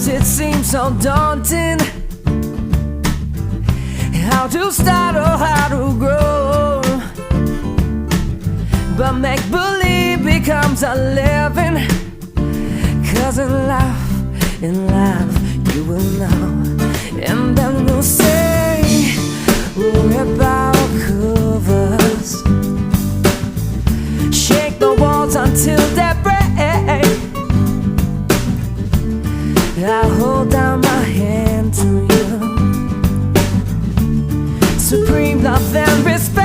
Sometimes it seems so daunting how to start or how to grow, but make-believe becomes a living. 'Cause in life you will know. And then we'll say we'll rip our covers, shake the walls until they break. I hold out my hand to you, supreme love and respect.